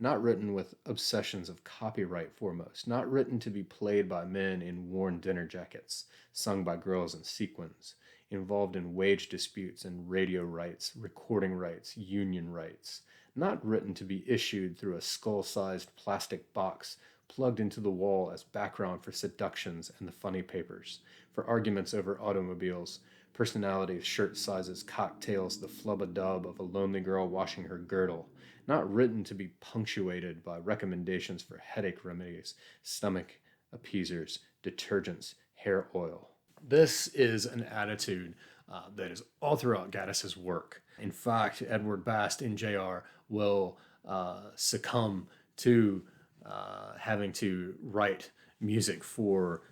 Not written with obsessions of copyright foremost, not written to be played by men in worn dinner jackets, sung by girls in sequins, involved in wage disputes and radio rights, recording rights, union rights, not written to be issued through a skull-sized plastic box plugged into the wall as background for seductions and the funny papers, for arguments over automobiles, personalities, shirt sizes, cocktails, the flub-a-dub of a lonely girl washing her girdle, not written to be punctuated by recommendations for headache remedies, stomach appeasers, detergents, hair oil. This is an attitude that is all throughout Gaddis's work. In fact, Edward Bast in JR will succumb to having to write music for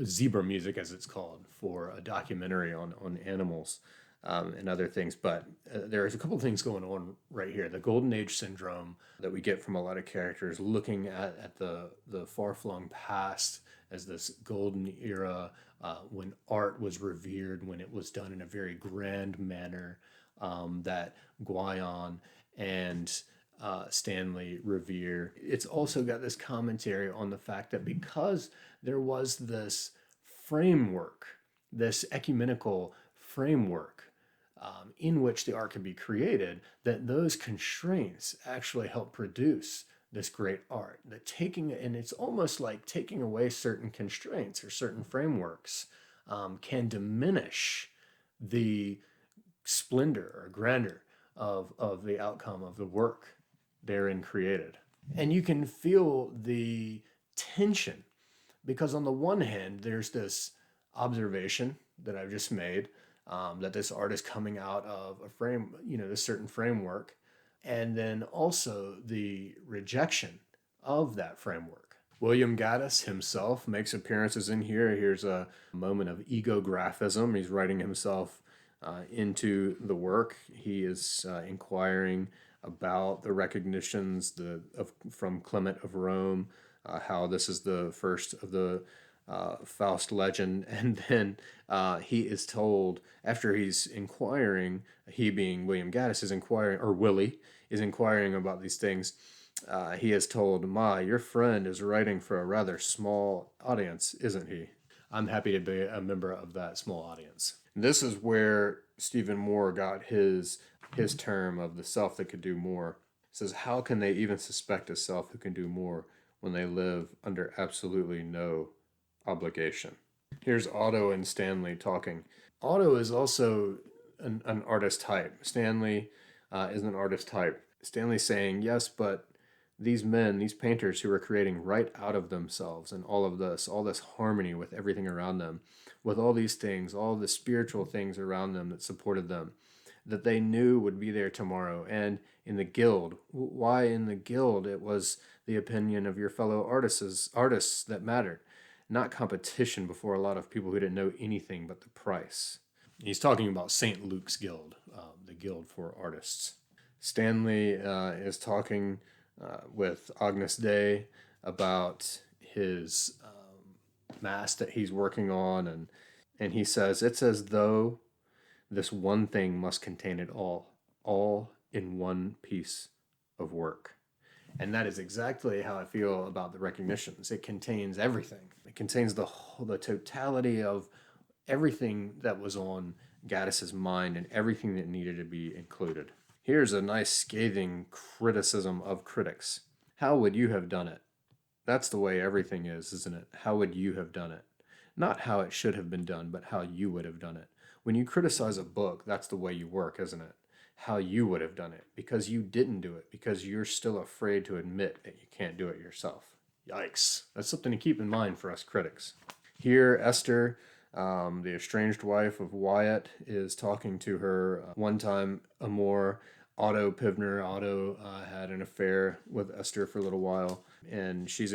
zebra music, as it's called, for a documentary on animals and other things. But there's a couple of things going on right here. The Golden Age syndrome that we get from a lot of characters looking at the far-flung past as this golden era when art was revered, when it was done in a very grand manner, that Guyon and Stanley revere. It's also got this commentary on the fact that because there was this framework, this ecumenical framework in which the art could be created, that those constraints actually help produce this great art. And it's almost like taking away certain constraints or certain frameworks can diminish the splendor or grandeur of the outcome of the work therein created. And you can feel the tension because on the one hand, there's this observation that I've just made that this art is coming out of a frame, this certain framework, and then also the rejection of that framework. William Gaddis himself makes appearances in here. Here's a moment of egographism. He's writing himself into the work. He is inquiring about the recognitions from Clement of Rome, how this is the first of the Faust legend, and then he is told, after he's inquiring, he being William Gaddis is inquiring, or Willie is inquiring about these things, he is told, your friend is writing for a rather small audience, isn't he? I'm happy to be a member of that small audience. This is where Stephen Moore got his term of the self that could do more. It says, how can they even suspect a self who can do more when they live under absolutely no obligation? Here's Otto and Stanley talking. Otto is also an artist type. Stanley is an artist type. Stanley's saying, yes, but these men, these painters who are creating right out of themselves and all this harmony with everything around them, with all these things, all the spiritual things around them that supported them, that they knew would be there tomorrow. And in the guild, why in the guild? It was the opinion of your fellow artists that mattered, not competition before a lot of people who didn't know anything but the price. He's talking about St. Luke's Guild, the guild for artists. Stanley is talking with Agnus Dei about his mass that he's working on, and he says, it's as though this one thing must contain it all in one piece of work. And that is exactly how I feel about the recognitions. It contains everything. It contains the totality of everything that was on Gaddis's mind and everything that needed to be included. Here's a nice scathing criticism of critics. How would you have done it? That's the way everything is, isn't it? How would you have done it? Not how it should have been done, but how you would have done it. When you criticize a book, that's the way you work, isn't it? How you would have done it, because you didn't do it, because you're still afraid to admit that you can't do it yourself. Yikes. That's something to keep in mind for us critics. Here, Esther, the estranged wife of Wyatt, is talking to her one-time amour, Otto Pivner. Otto had an affair with Esther for a little while, and she's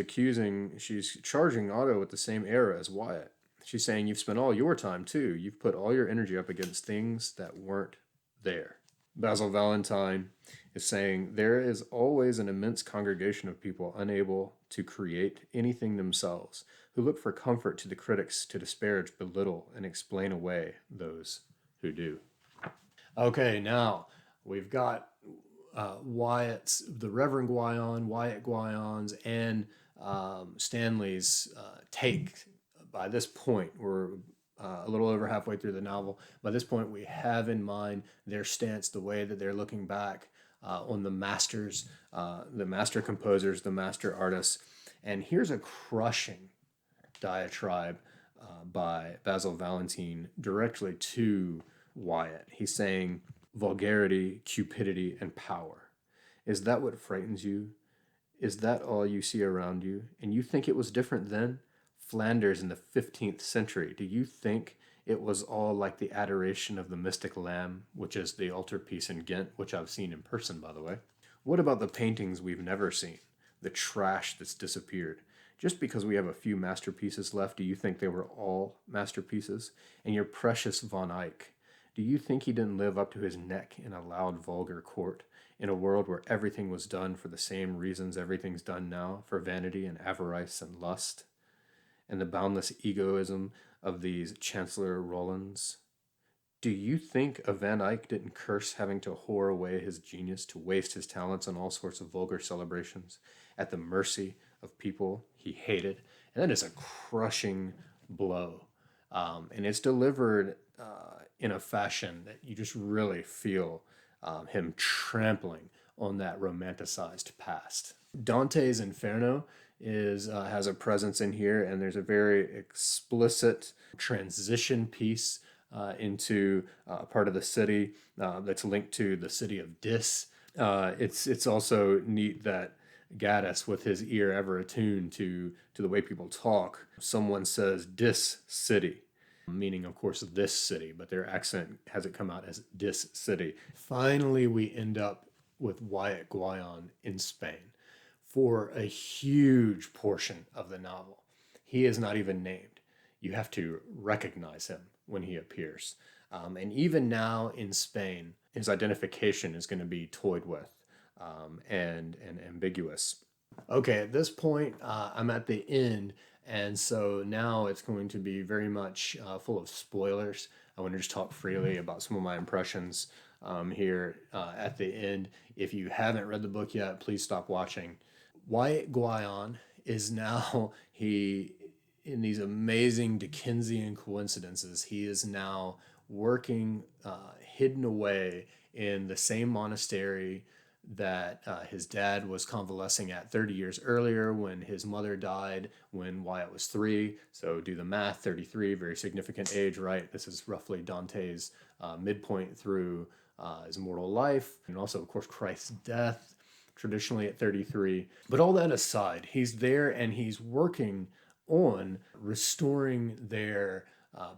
charging Otto with the same error as Wyatt. She's saying, you've spent all your time too. You've put all your energy up against things that weren't there. Basil Valentine is saying, there is always an immense congregation of people unable to create anything themselves, who look for comfort to the critics to disparage, belittle, and explain away those who do. Okay, now we've got the Reverend Guyon, Wyatt Guyon's, and Stanley's take. By this point, we're a little over halfway through the novel. By this point, we have in mind their stance, the way that they're looking back on the masters, the master composers, the master artists. And here's a crushing diatribe by Basil Valentine directly to Wyatt. He's saying, vulgarity, cupidity, and power. Is that what frightens you? Is that all you see around you? And you think it was different then? Flanders in the 15th century, do you think it was all like the Adoration of the Mystic Lamb, which is the altarpiece in Ghent, which I've seen in person, by the way? What about the paintings we've never seen? The trash that's disappeared? Just because we have a few masterpieces left, do you think they were all masterpieces? And your precious Von Eyck, do you think he didn't live up to his neck in a loud, vulgar court, in a world where everything was done for the same reasons everything's done now, for vanity and avarice and lust? And the boundless egoism of these Chancellor Rolands? Do you think a Van Eyck didn't curse having to whore away his genius, to waste his talents on all sorts of vulgar celebrations, at the mercy of people he hated? And that is a crushing blow. And it's delivered in a fashion that you just really feel him trampling on that romanticized past. Dante's Inferno has a presence in here, and there's a very explicit transition piece into a part of the city that's linked to the city of Dis. It's also neat that Gaddis, with his ear ever attuned to the way people talk, someone says Dis city, meaning of course this city, but their accent has it come out as Dis city. Finally, we end up with Wyatt Guyon in Spain for a huge portion of the novel. He is not even named. You have to recognize him when he appears. And even now in Spain, his identification is going to be toyed with and ambiguous. Okay, at this point, I'm at the end, and so now it's going to be very much full of spoilers. I want to just talk freely about some of my impressions here at the end. If you haven't read the book yet, please stop watching. Wyatt Guyon is now, in these amazing Dickensian coincidences, he is now working hidden away in the same monastery that his dad was convalescing at 30 years earlier when his mother died when Wyatt was 3. So do the math, 33, very significant age, right? This is roughly Dante's midpoint through his mortal life. And also, of course, Christ's death, traditionally at 33. But all that aside, he's there and he's working on restoring their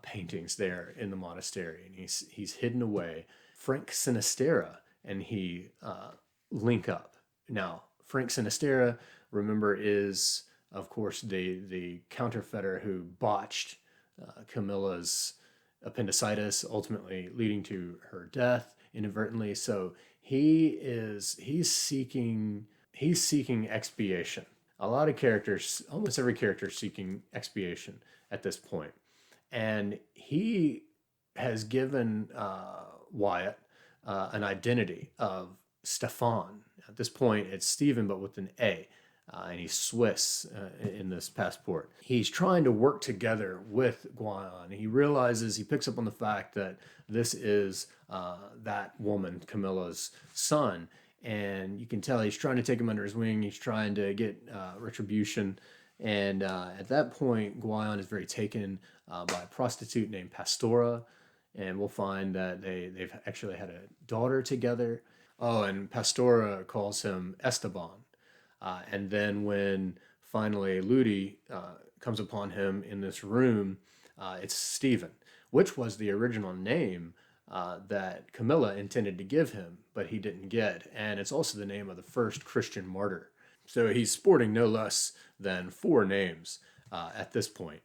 paintings there in the monastery. And he's hidden away. Frank Sinistera and he link up. Now, Frank Sinistera, remember, is, of course, the counterfeiter who botched Camilla's appendicitis, ultimately leading to her death inadvertently. So he's seeking expiation. A lot of characters, almost every character is seeking expiation at this point. And he has given Wyatt an identity of Stefan. At this point, it's Stephen, but with an A. And he's Swiss in this passport. He's trying to work together with Guyon. He realizes, he picks up on the fact that this is that woman, Camilla's son. And you can tell he's trying to take him under his wing. He's trying to get retribution. And at that point, Guyon is very taken by a prostitute named Pastora. And we'll find that they've actually had a daughter together. Oh, and Pastora calls him Esteban. And then when finally Ludi comes upon him in this room, it's Stephen, which was the original name that Camilla intended to give him, but he didn't get. And it's also the name of the first Christian martyr. So he's sporting no less than 4 names at this point.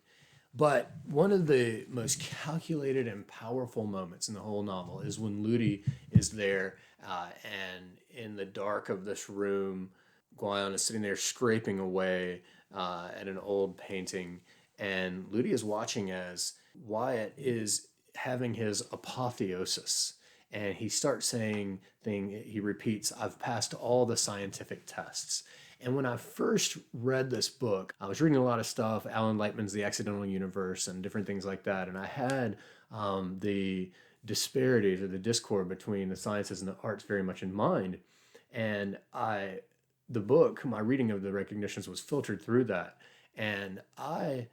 But one of the most calculated and powerful moments in the whole novel is when Ludi is there and in the dark of this room, Guyon is sitting there scraping away at an old painting, and Ludi is watching as Wyatt is having his apotheosis, and he starts saying he repeats, "I've passed all the scientific tests." And when I first read this book, I was reading a lot of stuff, Alan Lightman's The Accidental Universe and different things like that, and I had the disparities or the discord between the sciences and the arts very much in mind, and the book, my reading of the Recognitions was filtered through that. And I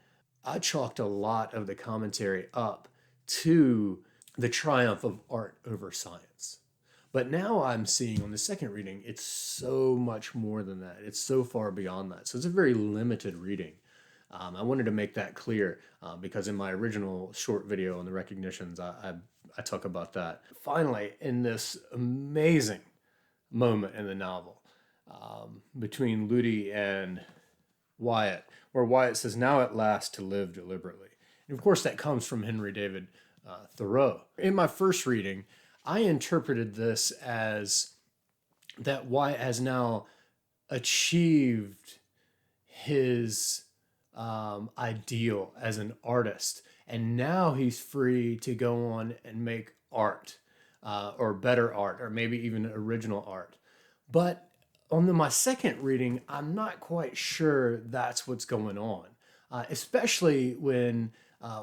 chalked a lot of the commentary up to the triumph of art over science. But now I'm seeing on the second reading, it's so much more than that. It's so far beyond that. So it's a very limited reading. I wanted to make that clear because in my original short video on the Recognitions, I talk about that. Finally, in this amazing moment in the novel, between Ludi and Wyatt, where Wyatt says, "Now at last to live deliberately." And of course that comes from Henry David Thoreau. In my first reading, I interpreted this as that Wyatt has now achieved his ideal as an artist, and now he's free to go on and make art, or better art, or maybe even original art. But on my second reading, I'm not quite sure that's what's going on, especially when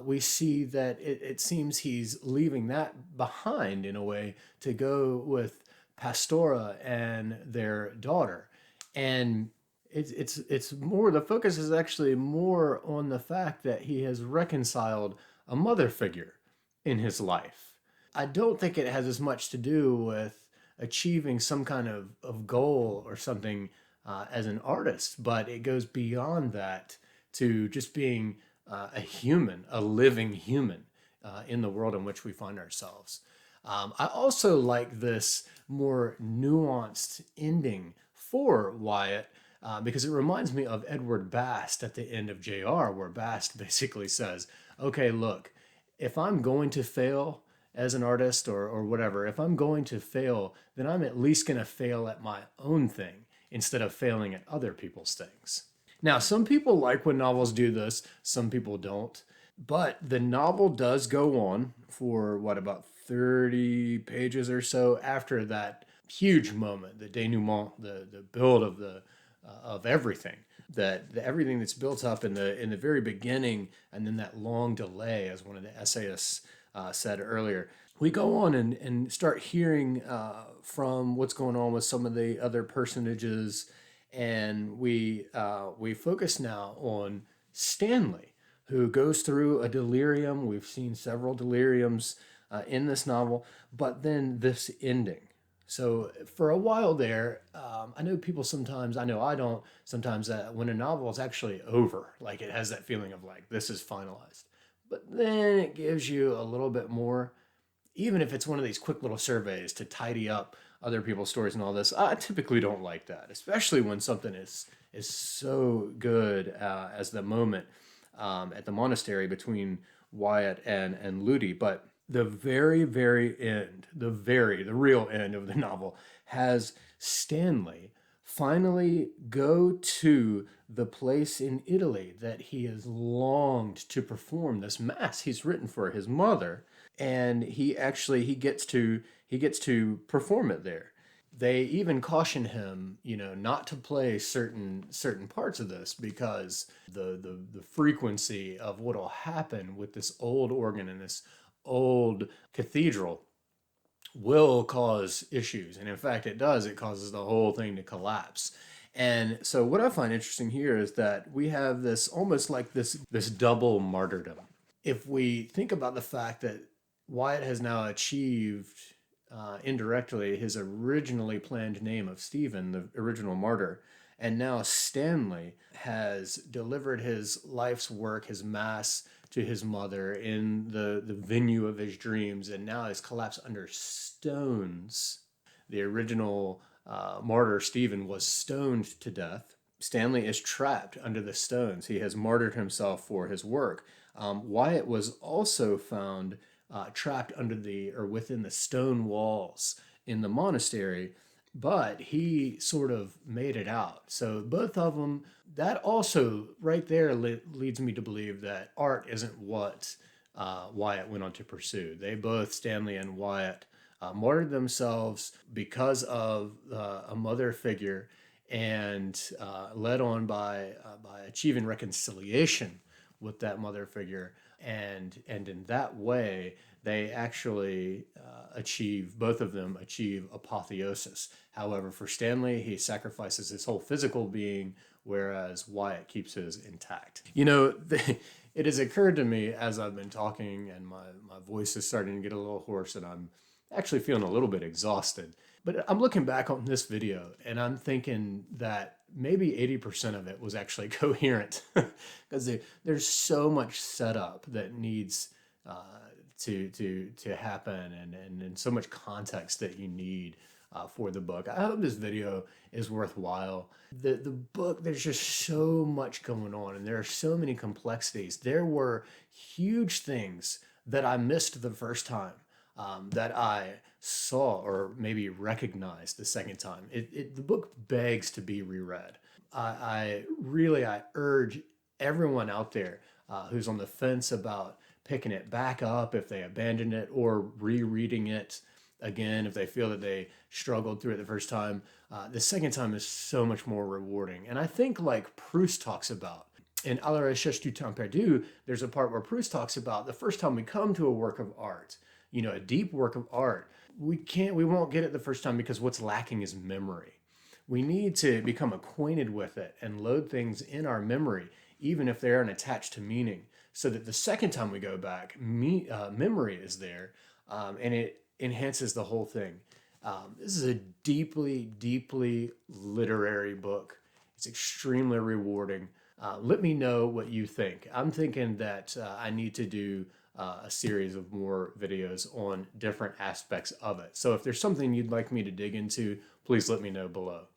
we see that it seems he's leaving that behind in a way to go with Pastora and their daughter. And it's more, the focus is actually more on the fact that he has reconciled a mother figure in his life. I don't think it has as much to do with achieving some kind of goal or something as an artist, but it goes beyond that to just being a human, a living human in the world in which we find ourselves. I also like this more nuanced ending for Wyatt because it reminds me of Edward Bast at the end of JR, where Bast basically says, okay, look, if I'm going to fail as an artist or whatever, if I'm going to fail, then I'm at least going to fail at my own thing instead of failing at other people's things. Now, some people like when novels do this, some people don't. But the novel does go on for, about 30 pages or so after that huge moment, the denouement, the build of everything, everything that's built up in the very beginning, and then that long delay, as one of the essayists said earlier. We go on and start hearing from what's going on with some of the other personages, and we focus now on Stanley, who goes through a delirium. We've seen several deliriums in this novel, but then this ending. So for a while there, I know people sometimes, I know I don't, sometimes when a novel is actually over, like it has that feeling of like, this is finalized. But then it gives you a little bit more, even if it's one of these quick little surveys to tidy up other people's stories and all this. I typically don't like that, especially when something is so good as the moment at the monastery between Wyatt and Ludi. But the very, very end, the real end of the novel has Stanley finally go to the place in Italy that he has longed to perform this mass he's written for his mother, and he gets to perform it there. They even caution him, not to play certain parts of this because the frequency of what'll happen with this old organ and this old cathedral will cause issues. And in fact, it does. It causes the whole thing to collapse. And so what I find interesting here is that we have this almost like this double martyrdom. If we think about the fact that Wyatt has now achieved indirectly his originally planned name of Stephen, the original martyr, and now Stanley has delivered his life's work, his mass, to his mother in the venue of his dreams, and now has collapsed under stones. The original martyr, Stephen, was stoned to death. Stanley is trapped under the stones. He has martyred himself for his work. Wyatt was also found trapped within the stone walls in the monastery, but he sort of made it out. So both of them, that also right there leads me to believe that art isn't what Wyatt went on to pursue. They both, Stanley and Wyatt, martyred themselves because of a mother figure, and led on by achieving reconciliation with that mother figure, and in that way they actually both of them achieve apotheosis. However, for Stanley, he sacrifices his whole physical being, whereas Wyatt keeps his intact. It has occurred to me as I've been talking, and my voice is starting to get a little hoarse, and I'm actually feeling a little bit exhausted. But I'm looking back on this video, and I'm thinking that maybe 80% of it was actually coherent, because there's so much setup that needs to happen, and so much context that you need for the book. I hope this video is worthwhile. The book, there's just so much going on, and there are so many complexities. There were huge things that I missed the first time, that I saw or maybe recognized the second time. The book begs to be reread. I urge everyone out there who's on the fence about picking it back up if they abandoned it, or rereading it again if they feel that they struggled through it the first time. The second time is so much more rewarding. And I think, like Proust talks about, in À la recherche du temps perdu, there's a part where Proust talks about the first time we come to a work of art, a deep work of art, we won't get it the first time because what's lacking is memory. We need to become acquainted with it and load things in our memory, even if they aren't attached to meaning, so that the second time we go back, memory is there, and it enhances the whole thing. This is a deeply, deeply literary book. It's extremely rewarding. Let me know what you think. I'm thinking that I need to do a series of more videos on different aspects of it. So if there's something you'd like me to dig into, please let me know below.